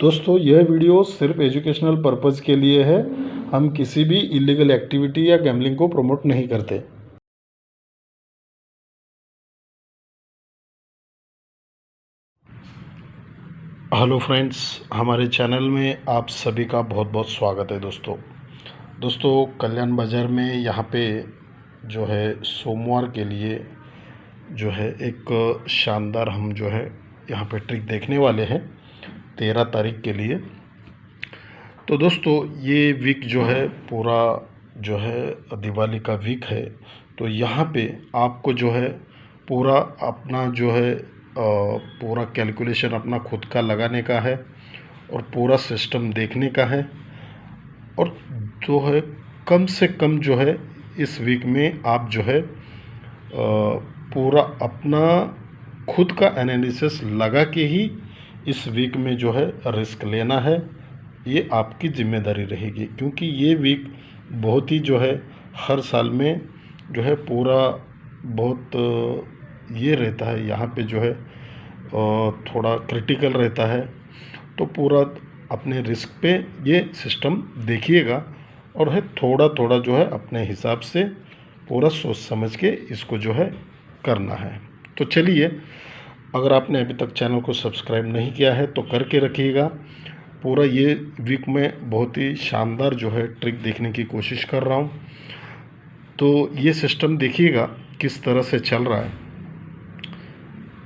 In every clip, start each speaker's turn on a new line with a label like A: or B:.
A: दोस्तों यह वीडियो सिर्फ एजुकेशनल पर्पज़ के लिए है। हम किसी भी इलीगल एक्टिविटी या गैम्बलिंग को प्रमोट नहीं करते। हेलो फ्रेंड्स, हमारे चैनल में आप सभी का बहुत बहुत स्वागत है। दोस्तों कल्याण बाज़ार में यहाँ पे जो है सोमवार के लिए जो है एक शानदार हम जो है यहाँ पे ट्रिक देखने वाले हैं 13 तारीख के लिए। तो दोस्तों ये वीक जो है पूरा जो है दिवाली का वीक है। तो यहाँ पे आपको जो है पूरा अपना जो है पूरा कैलकुलेशन अपना खुद का लगाने का है और पूरा सिस्टम देखने का है। और जो है कम से कम जो है इस वीक में आप जो है पूरा अपना खुद का एनालिसिस लगा के ही इस वीक में जो है रिस्क लेना है। ये आपकी जिम्मेदारी रहेगी, क्योंकि ये वीक बहुत ही जो है हर साल में जो है पूरा बहुत ये रहता है, यहाँ पे जो है थोड़ा क्रिटिकल रहता है। तो पूरा अपने रिस्क पे ये सिस्टम देखिएगा और है थोड़ा थोड़ा जो है अपने हिसाब से पूरा सोच समझ के इसको जो है करना है। तो चलिए, अगर आपने अभी तक चैनल को सब्सक्राइब नहीं किया है तो करके रखिएगा। पूरा ये वीक में बहुत ही शानदार जो है ट्रिक देखने की कोशिश कर रहा हूँ। तो ये सिस्टम देखिएगा किस तरह से चल रहा है।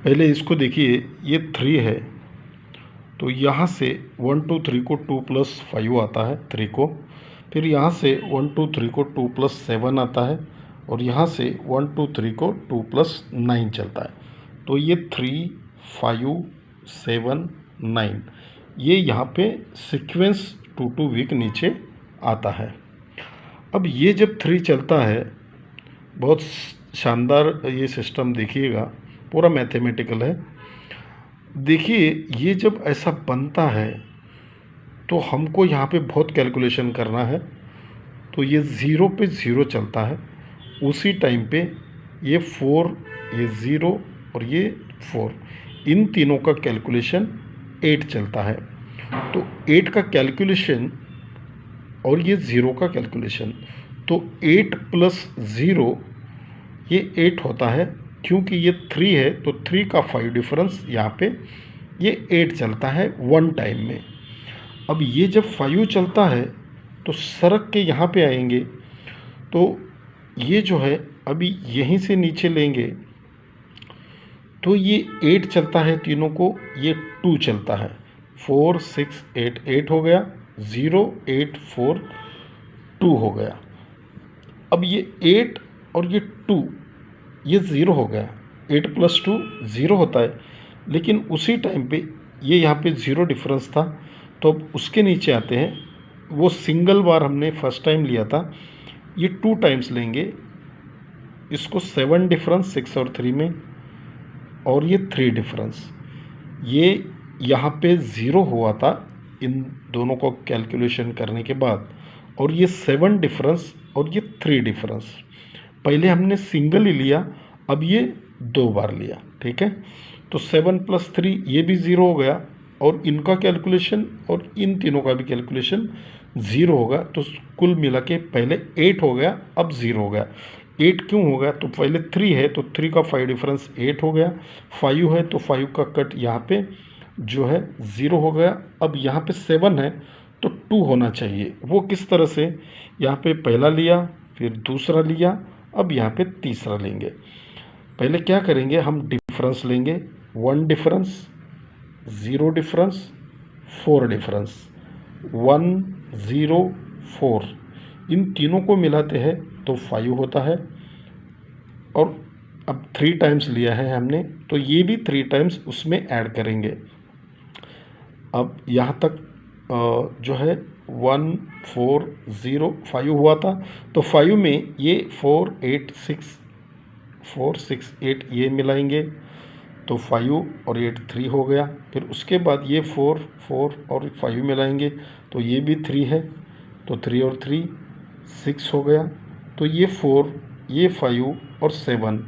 A: पहले इसको देखिए, ये 3 है तो यहाँ से 1 2 3 को 2 + 5 आता है 3 को। फिर यहाँ से 1 2 3 को 2 + 7 आता है और यहाँ से 1 2 3 को 2 + 9 चलता है। तो ये 3 5 7 9 ये यहाँ पे सीक्वेंस 2 2 वीक नीचे आता है। अब ये जब 3 चलता है, बहुत शानदार ये सिस्टम देखिएगा, पूरा मैथमेटिकल है। देखिए ये जब ऐसा बनता है तो हमको यहाँ पे बहुत कैलकुलेशन करना है। तो ये 0 पे 0 चलता है, उसी टाइम पे ये 4, ये 0 और ये 4, इन तीनों का कैलकुलेशन 8 चलता है। तो 8 का कैलकुलेशन और ये 0 का कैलकुलेशन, तो 8 + 0 ये 8 होता है। क्योंकि ये 3 है तो 3 का 5 डिफरेंस यहाँ पे ये 8 चलता है 1 टाइम में। अब ये जब 5 चलता है तो सरक के यहाँ पे आएंगे, तो ये जो है अभी यहीं से नीचे लेंगे तो ये 8 चलता है तीनों को, ये 2 चलता है, 4 6 8 8 हो गया, 0 8 4 2 हो गया। अब ये 8 और ये 2 ये 0 हो गया, 8 + 2 0 होता है। लेकिन उसी टाइम पे ये यहाँ पे 0 डिफरेंस था, तो अब उसके नीचे आते हैं। वो सिंगल बार हमने फर्स्ट टाइम लिया था, ये 2 टाइम्स लेंगे इसको, 7 डिफरेंस 6 और 3 में, और ये 3 डिफरेंस, ये यहाँ पे 0 हुआ था इन दोनों को कैलकुलेशन करने के बाद। और ये 7 डिफरेंस और ये 3 डिफरेंस, पहले हमने सिंगल ही लिया, अब ये 2 बार लिया, ठीक है। तो 7 + 3 ये भी 0 हो गया, और इनका कैलकुलेशन और इन तीनों का भी कैलकुलेशन 0 होगा। तो कुल मिला के पहले 8 हो गया, अब 0 हो गया। 8 क्यों हो गया? तो पहले 3 है तो 3 का 5 डिफरेंस 8 हो गया, 5 है तो 5 का कट यहाँ पे जो है 0 हो गया। अब यहाँ पे 7 है तो 2 होना चाहिए। वो किस तरह से? यहाँ पे पहला लिया, फिर दूसरा लिया, अब यहाँ पे तीसरा लेंगे। पहले क्या करेंगे, हम डिफरेंस लेंगे, 1 डिफरेंस, 0 डिफरेंस, 4 डिफरेंस, 1 0 4, इन तीनों को मिलाते हैं तो 5 होता है। और अब 3 टाइम्स लिया है हमने, तो ये भी 3 टाइम्स उसमें ऐड करेंगे। अब यहाँ तक जो है 1 4 0 5 हुआ था, तो 5 में ये 4 8 6 8 ये मिलाएंगे, तो 5 और 8 3 हो गया। फिर उसके बाद ये 4 4 और 5 मिलाएंगे, तो ये भी 3 है, तो 3 और 3 6 हो गया। तो ये 4, ये 5 और 7,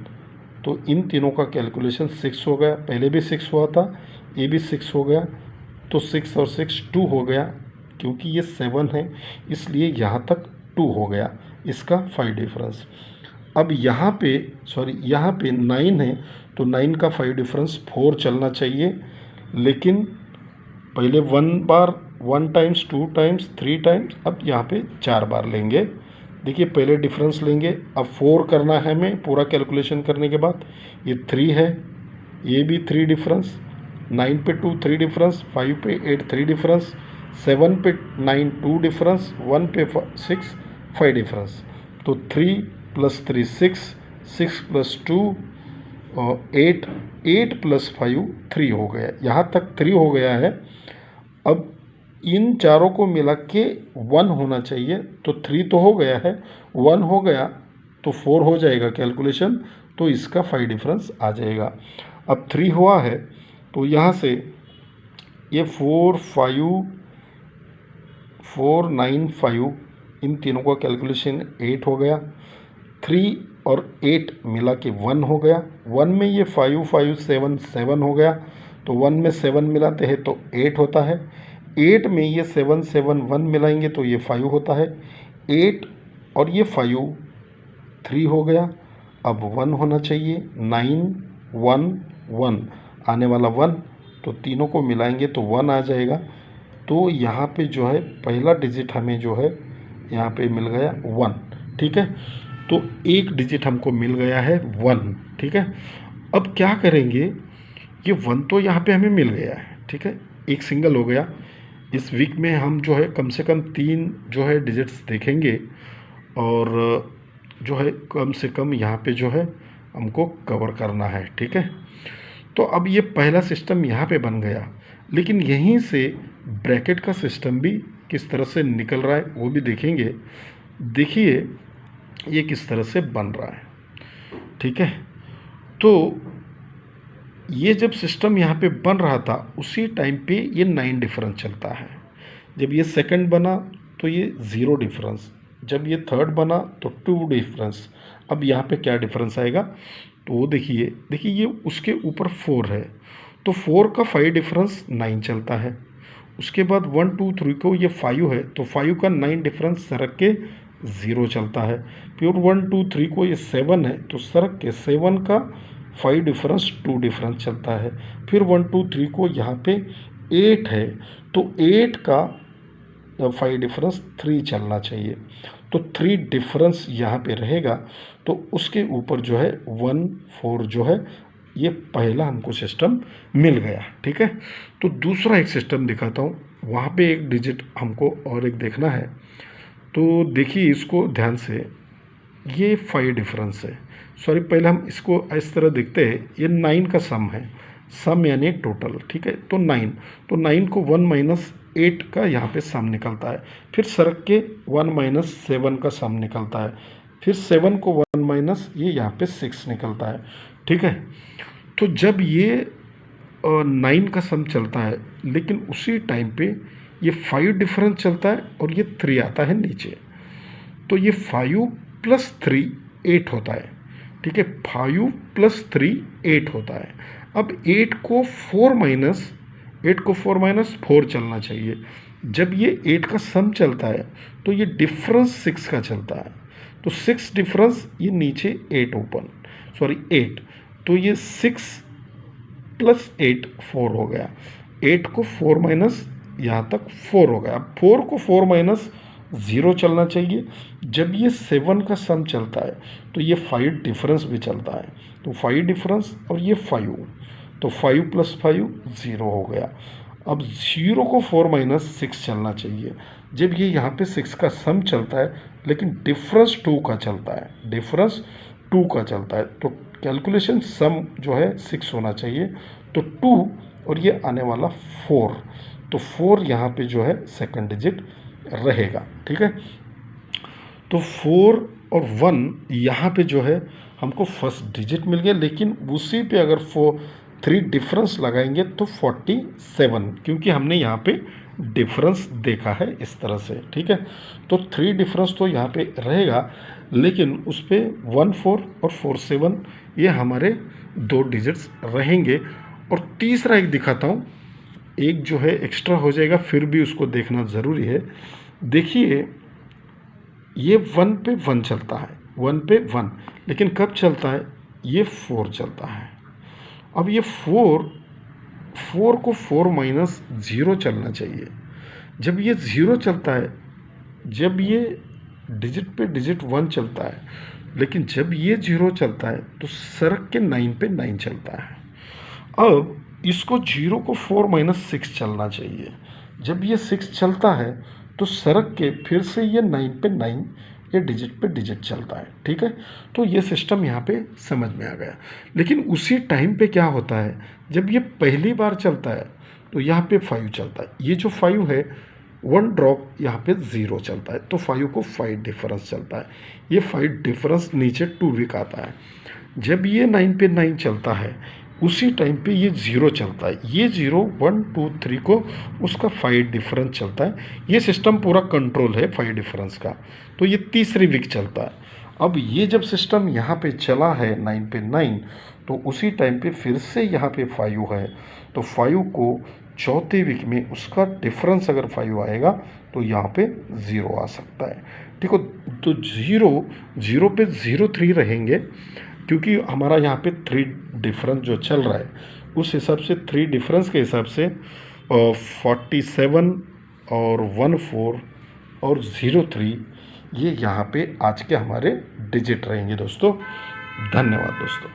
A: तो इन तीनों का कैलकुलेशन 6 हो गया। पहले भी 6 हुआ था, ये भी 6 हो गया। तो 6 और 6 2 हो गया, क्योंकि ये 7 है इसलिए यहाँ तक 2 हो गया इसका 5 डिफरेंस। अब यहाँ पे यहाँ पे 9 है तो 9 का 5 डिफरेंस 4 चलना चाहिए, लेकिन पहले 1 बार 1 टाइम्स 2 टाइम्स 3 टाइम्स, अब यहाँ पे 4 बार लेंगे। देखिए पहले डिफरेंस लेंगे, अब 4 करना है हमें पूरा कैलकुलेशन करने के बाद। ये 3 है, ये भी 3 डिफरेंस, 9 पे 2 3 डिफरेंस, 5 पे 8 3 डिफरेंस, 7 पे 9 2 डिफरेंस, 1 पे 6 5 डिफरेंस। तो 3 + 3 6, 6 + 2 8, 8 + 5 3 हो गया, यहाँ तक 3 हो गया है। अब इन चारों को मिला के 1 होना चाहिए, तो 3 तो हो गया है, 1 हो गया तो 4 हो जाएगा कैलकुलेशन, तो इसका 5 डिफरेंस आ जाएगा। अब 3 हुआ है तो यहाँ से ये 4 5 4 9 5 इन तीनों का कैलकुलेशन 8 हो गया। 3 और 8 मिला के 1 हो गया, 1 में ये 5 5 7 7 हो गया, तो 1 में 7 मिलाते हैं तो 8 होता है। 8 में ये 7 7 1 मिलाएंगे तो ये 5 होता है। 8 और ये 5 3 हो गया, अब 1 होना चाहिए। 9 1 1 आने वाला 1, तो तीनों को मिलाएंगे तो 1 आ जाएगा। तो यहाँ पे जो है पहला डिजिट हमें जो है यहाँ पे मिल गया 1, ठीक है। तो एक डिजिट हमको मिल गया है 1, ठीक है। अब क्या करेंगे, ये 1 तो यहाँ पे हमें मिल गया है, ठीक है, एक सिंगल हो गया। इस वीक में हम जो है कम से कम 3 जो है डिजिट्स देखेंगे, और जो है कम से कम यहाँ पे जो है हमको कवर करना है, ठीक है। तो अब ये पहला सिस्टम यहाँ पे बन गया, लेकिन यहीं से ब्रैकेट का सिस्टम भी किस तरह से निकल रहा है वो भी देखेंगे। देखिए ये किस तरह से बन रहा है, ठीक है। तो ये जब सिस्टम यहाँ पे बन रहा था उसी टाइम पे ये 9 डिफरेंस चलता है। जब ये सेकंड बना तो ये 0 डिफरेंस, जब ये थर्ड बना तो 2 डिफरेंस। अब यहाँ पे क्या डिफरेंस आएगा, तो वो देखिए ये उसके ऊपर 4 है, तो 4 का 5 डिफरेंस 9 चलता है। उसके बाद 1 2 3 को ये 5 है, तो 5 का 9 डिफरेंस सरक के 0 चलता है। फिर 1 2 3 को ये 7 है, तो सरक के 7 का 5 डिफरेंस 2 डिफरेंस चलता है। फिर 1 2 3 को यहाँ पे 8 है, तो 8 का 5 डिफरेंस 3 चलना चाहिए, तो 3 डिफरेंस यहाँ पे रहेगा। तो उसके ऊपर जो है 1 4 जो है ये पहला हमको सिस्टम मिल गया, ठीक है। तो दूसरा एक सिस्टम दिखाता हूँ, वहाँ पे एक डिजिट हमको और एक देखना है। तो देखिए इसको ध्यान से, ये 5 डिफरेंस है, पहले हम इसको इस तरह देखते हैं, ये 9 का सम है, सम यानी टोटल, ठीक है। तो 9 को 1 - 8 का यहाँ पे सम निकलता है, फिर सरक के 1 - 7 का सम निकलता है, फिर 7 को 1 - ये यहाँ पे 6 निकलता है, ठीक है। तो जब ये 9 का सम चलता है, लेकिन उसी टाइम पे ये 5 डिफरेंस चलता है और ये 3 आता है नीचे, तो ये 5 + 3 8 होता है, ठीक है। 5 + 3 8 होता है। अब 8 को 4 - 4 चलना चाहिए। जब ये 8 का सम चलता है तो ये डिफरेंस 6 का चलता है, तो 6 डिफरेंस ये नीचे 8 8, तो ये 6 + 8 4 हो गया। 8 को 4 - यहाँ तक 4 हो गया। अब 4 को 4 - 0 चलना चाहिए। जब ये 7 का सम चलता है तो ये 5 डिफरेंस भी चलता है, तो 5 डिफरेंस और ये 5, तो 5 + 5 0 हो गया। अब 0 को 4 - 6 चलना चाहिए। जब ये यहाँ पे 6 का सम चलता है, लेकिन डिफरेंस 2 का चलता है, तो कैलकुलेशन सम जो है 6 होना चाहिए, तो 2 और ये आने वाला 4, तो 4 यहाँ पे जो है सेकंड डिजिट रहेगा, ठीक है। तो 4 और 1 यहाँ पे जो है हमको फर्स्ट डिजिट मिल गया, लेकिन उसी पे अगर 3 डिफरेंस लगाएंगे तो 47, क्योंकि हमने यहाँ पे डिफरेंस देखा है इस तरह से, ठीक है। तो 3 डिफरेंस तो यहाँ पे रहेगा, लेकिन उस पर 1 4 और 4 7 ये हमारे 2 डिजिट्स रहेंगे। और तीसरा एक दिखाता हूँ, एक जो है एक्स्ट्रा हो जाएगा, फिर भी उसको देखना ज़रूरी है। देखिए ये 1 पे 1 चलता है, 1 पे 1, लेकिन कब चलता है? ये 4 चलता है। अब ये 4 को 4 माइनस 0 चलना चाहिए। जब ये 0 चलता है, जब ये डिजिट पे डिजिट 1 चलता है, लेकिन जब ये 0 चलता है तो सरक के 9 पे 9 चलता है। अब इसको 0 को 4 माइनस 6 चलना चाहिए। जब ये 6 चलता है तो सरक के फिर से ये 9 पे 9, ये डिजिट पे डिजिट चलता है। ठीक है, तो ये सिस्टम यहाँ पे समझ में आ गया। लेकिन उसी टाइम पे क्या होता है, जब ये पहली बार चलता है तो यहाँ पे 5 चलता है। ये जो 5 है, 1 ड्रॉप यहाँ पे 0 चलता है, तो 5 को 5 डिफरेंस चलता है। ये 5 डिफरेंस नीचे 2 वीक आता है। जब ये 9 पे 9 चलता है, उसी टाइम पे ये 0 चलता है। ये 0 1 2 3 को उसका 5 डिफरेंस चलता है। ये सिस्टम पूरा कंट्रोल है 5 डिफरेंस का, तो ये तीसरी वीक चलता है। अब ये जब सिस्टम यहाँ पे चला है 9 पे 9, तो उसी टाइम पे फिर से यहाँ पे 5 है, तो 5 को चौथे वीक में उसका डिफरेंस अगर 5 आएगा तो यहाँ पे 0 आ सकता है। ठीक है, तो 0 पे 0 3 रहेंगे, क्योंकि हमारा यहाँ पे 3 डिफरेंस जो चल रहा है, उस हिसाब से 3 डिफरेंस के हिसाब से 47 और 14 और 03 ये यहाँ पे आज के हमारे डिजिट रहेंगे दोस्तों। धन्यवाद दोस्तों।